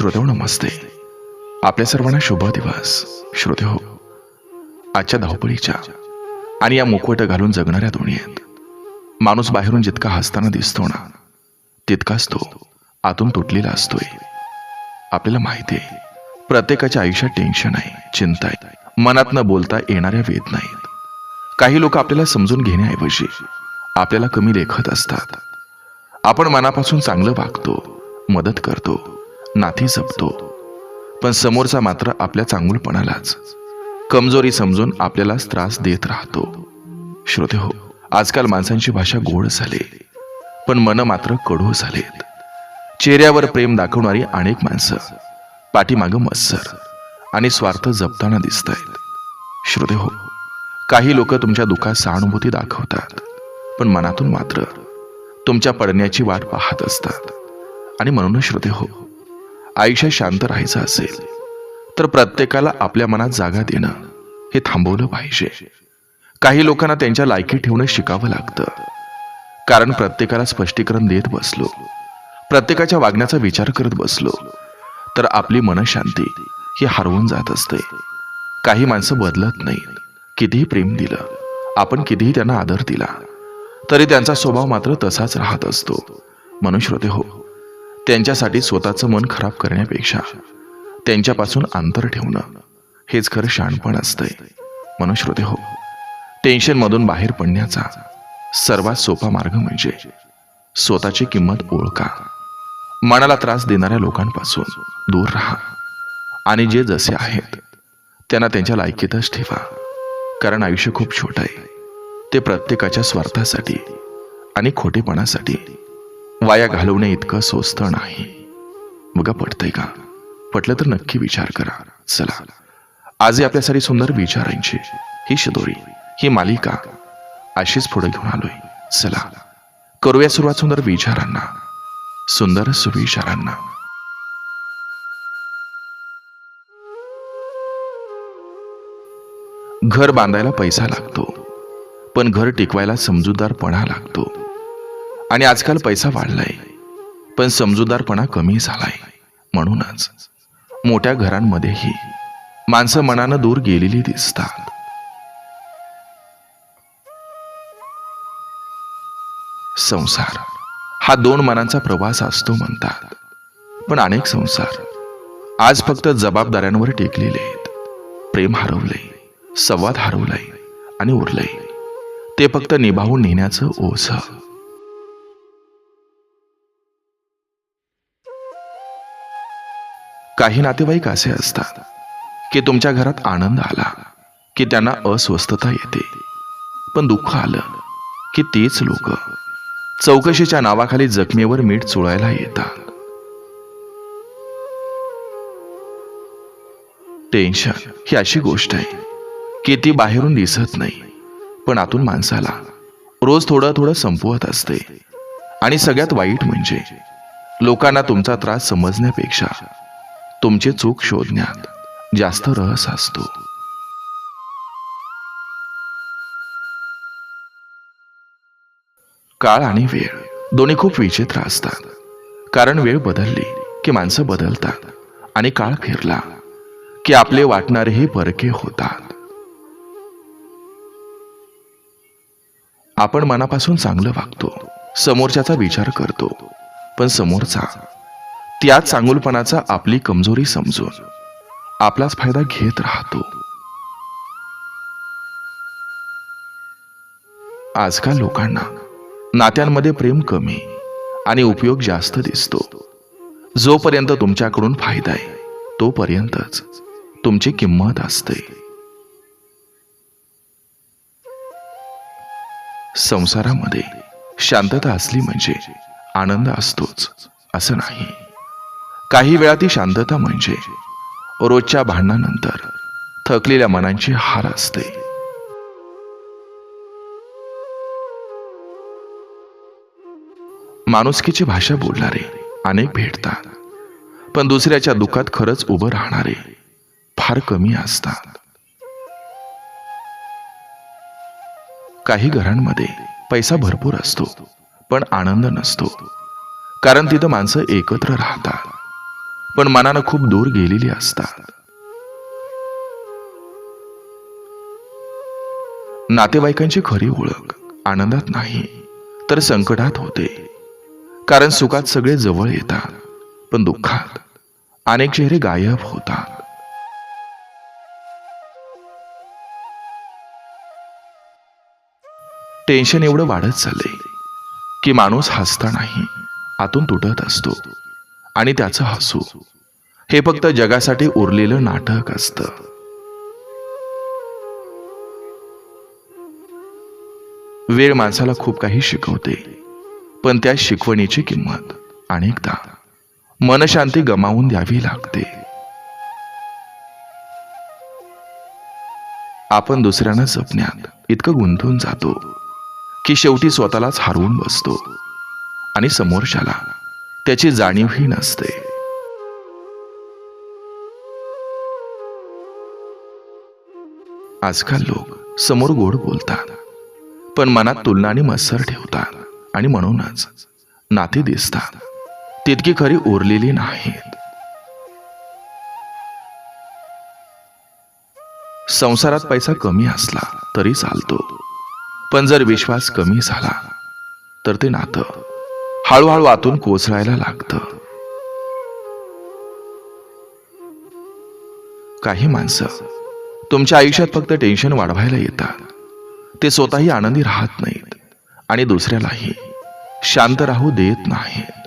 श्रोतेहो नमस्ते. आपल्या सर्वांना शुभ दिवस. श्रोतेहो, आजच्या धावपळीच्या आणि या मुखवट घालून जगणाऱ्या दुनियेत माणूस बाहेरून जितका हसताना दिसतो ना, तितकाच तो आतून तुटलेला असतोय. आपल्याला माहिती आहे, प्रत्येकाच्या आयुष्यात टेन्शन आहे, चिंता आहे, मनात न बोलता येणाऱ्या वेदना आहेत. काही लोक आपल्याला समजून घेण्याऐवजी आपल्याला कमी लेखत असतात. आपण मनापासून चांगलं वागतो, मदत करतो, नाती जपतो, पण समोरचा मात्र आपल्या चांगुलपणालाच कमजोरी समजून आपल्यालाच त्रास देत राहतो. श्रोतेहो, आजकाल माणसांची भाषा गोड झाली, पण मन मात्र कडू झालेत. चेहऱ्यावर प्रेम दाखवणारी अनेक माणसं पाठीमागं मत्सर आणि स्वार्थ जपताना दिसत आहेत. श्रोतेहो, काही लोक तुमच्या दुःखात सहानुभूती दाखवतात, पण मनातून मात्र तुमच्या पडण्याची वाट पाहत असतात. आणि म्हणूनच श्रोतेहो, आयुष्यात शांत राहायचं असेल तर प्रत्येकाला आपल्या मनात जागा देणं हे थांबवलं पाहिजे. काही लोकांना त्यांच्या लायकी ठेवणं शिकावं लागतं, कारण प्रत्येकाला स्पष्टीकरण देत बसलो, प्रत्येकाच्या वागण्याचा विचार करत बसलो तर आपली मनशांती ही हरवून जात असते. काही माणसं बदलत नाहीत. कितीही प्रेम दिलं, आपण कितीही त्यांना आदर दिला, तरी त्यांचा स्वभाव मात्र तसाच राहत असतो. म्हणून श्रोतेहो, त्यांच्यासाठी स्वतःचं मन खराब करण्यापेक्षा त्यांच्यापासून अंतर ठेवणं हेच खरं शहाणपण असतंय. म्हणून श्रोतेहो, टेन्शनमधून बाहेर पडण्याचा सर्वात सोपा मार्ग म्हणजे स्वतःची किंमत ओळखा. मनाला त्रास देणाऱ्या लोकांपासून दूर राहा आणि जे जसे आहेत त्यांना त्यांच्या लायकीतच ठेवा. कारण आयुष्य खूप छोटं आहे. ते प्रत्येकाच्या स्वार्थासाठी आणि खोटेपणासाठी वाया घालवणे इतकं सोस्त नाही. बघा, पटतंय का? पटलं तर नक्की विचार करा. चला, आजही आपल्यासाठी सुंदर विचारांची ही शिदोरी, ही मालिका अशीच पुढे घेऊन आलोय. चला, करूया सुरुवात सुंदर विचारांना, सुंदर सुविचारांना. घर बांधायला पैसा लागतो, पण घर टिकवायला समजूतदारपणा लागतो. आणि आजकाल पैसा वाढलाय, पण समजूतदारपणा कमी झालाय. म्हणूनच मोठ्या घरांमध्येही माणसं मनानं दूर गेलेली दिसतात. संसार हा दोन मनांचा प्रवास असतो म्हणतात, पण अनेक संसार आज फक्त जबाबदाऱ्यांवर टेकलेले आहेत. प्रेम हरवलंय, संवाद हरवलाय आणि उरलंय ते फक्त निभावून नेण्याचं ओझं. काही नातेवाईक असे असतात की तुमच्या घरात आनंद आला की त्यांना अस्वस्थता येते, पण दुःख आलं की तेच लोक चौकशीच्या नावाखाली जखमेवर मीठ चोळायला येतात. टेन्शन ही अशी गोष्ट आहे की ती बाहेरून दिसत नाही, पण आतून माणसाला रोज थोडं थोडं संपवत असते. आणि सगळ्यात वाईट म्हणजे लोकांना तुमचा त्रास समजण्यापेक्षा तुमचे चूक शोधण्यात जास्त रस असतो. काळ आणि वेळ दोन्ही खूप विचित्र असतात, कारण वेळ बदलली की माणसं बदलतात आणि काळ फिरला की आपले वाटणारेही परके होतात. आपण मनापासून चांगलं वागतो, समोरच्याचा विचार करतो, पण समोरचा त्याच चांगुलपणाचा आपली कमजोरी समजून आपलाच फायदा घेत राहतो. आजकाल लोकांना नात्यांमध्ये प्रेम कमी आणि उपयोग जास्त दिसतो. जोपर्यंत तुमच्याकडून फायदा आहे तोपर्यंतच तुमची किंमत असते. संसारामध्ये शांतता असली म्हणजे आनंद असतोच असं नाही. काही वेळा ती शांतता म्हणजे रोजच्या भांडणानंतर थकलेल्या मनांची हार असते. माणुसकीची भाषा बोलणारे अनेक भेटतात, पण दुसऱ्याच्या दुःखात खरंच उभं राहणारे फार कमी असतात. काही घरांमध्ये पैसा भरपूर असतो, पण आनंद नसतो, कारण तिथं माणसं एकत्र राहतात. पण मनानं खूप दूर गेलेली असतात. नातेवाईकांची खरी ओळख आनंदात नाही तर संकटात होते. कारण सुखात सगळे जवळ येतात, पण दुःखात अनेक चेहरे गायब होतात. टेन्शन एवढं वाढत चाललंय की माणूस हसता नाही, आतून तुटत असतो. आणि त्याचं हसू हे फक्त जगासाठी उरलेलं नाटक असतं. वेळ माणसाला खूप काही शिकवते, पण त्या शिकवणीची किंमत अनेकदा मनशांती गमावून द्यावी लागते. आपण दुसऱ्यांना जपण्यात इतकं गुंतून जातो की शेवटी स्वतःलाच हरवून बसतो आणि समोरच्याला त्याची जाणीवही नसते. आजकाल लोक समोर गोड बोलतात, पण मनात तुलना आणि मत्सर ठेवतात. आणि म्हणूनच नाती दिसतात तितकी खरी उरलेली नाहीत. संसारात पैसा कमी असला तरी चालतो, पण जर विश्वास कमी झाला तर ते नातं हळूहळू आतून कोसळायला लागतं. काही माणसं तुमच्या आयुष्यात फक्त टेन्शन वाढवायला येतात. ते स्वतःही आनंदी राहत नाहीत आणि दुसऱ्यालाही शांत राहू देत नाहीत.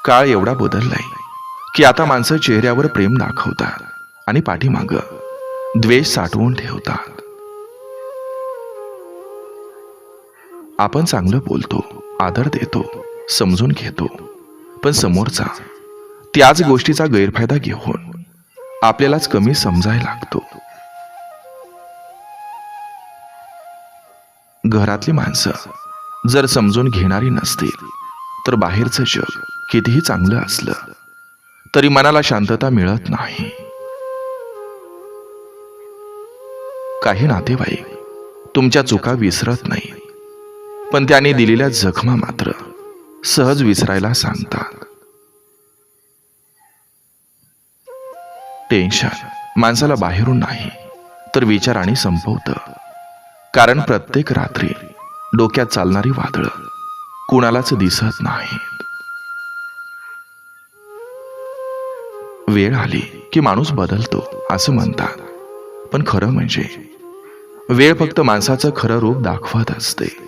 काळ एवढा बदललाय की आता माणसं चेहऱ्यावर प्रेम दाखवतात आणि पाठीमागं द्वेष साठवून ठेवतात. आपण चांगलं बोलतो, आदर देतो, समजून घेतो, पण समोरचा त्याच गोष्टीचा गैरफायदा घेऊन आपल्यालाच कमी समजायला लागतो. घरातली माणसं जर समजून घेणारी नसतील तर बाहेरचं जग कितीही चांगलं असलं तरी मनाला शांतता मिळत नाही. काही नातेवाईक तुमच्या चुका विसरत नाही, पण त्यांनी दिलेल्या जखमा मात्र सहज विसरायला सांगतात. टेन्शन माणसाला बाहेरून नाही तर विचाराने संपवतं. कारण प्रत्येक रात्री डोक्यात चालणारी वादळं कुणालाच दिसत नाहीत. वेळ आली की माणूस बदलतो असं म्हणतात, पण खरं म्हणजे वेळ फक्त माणसाचं खरं रूप दाखवत असते.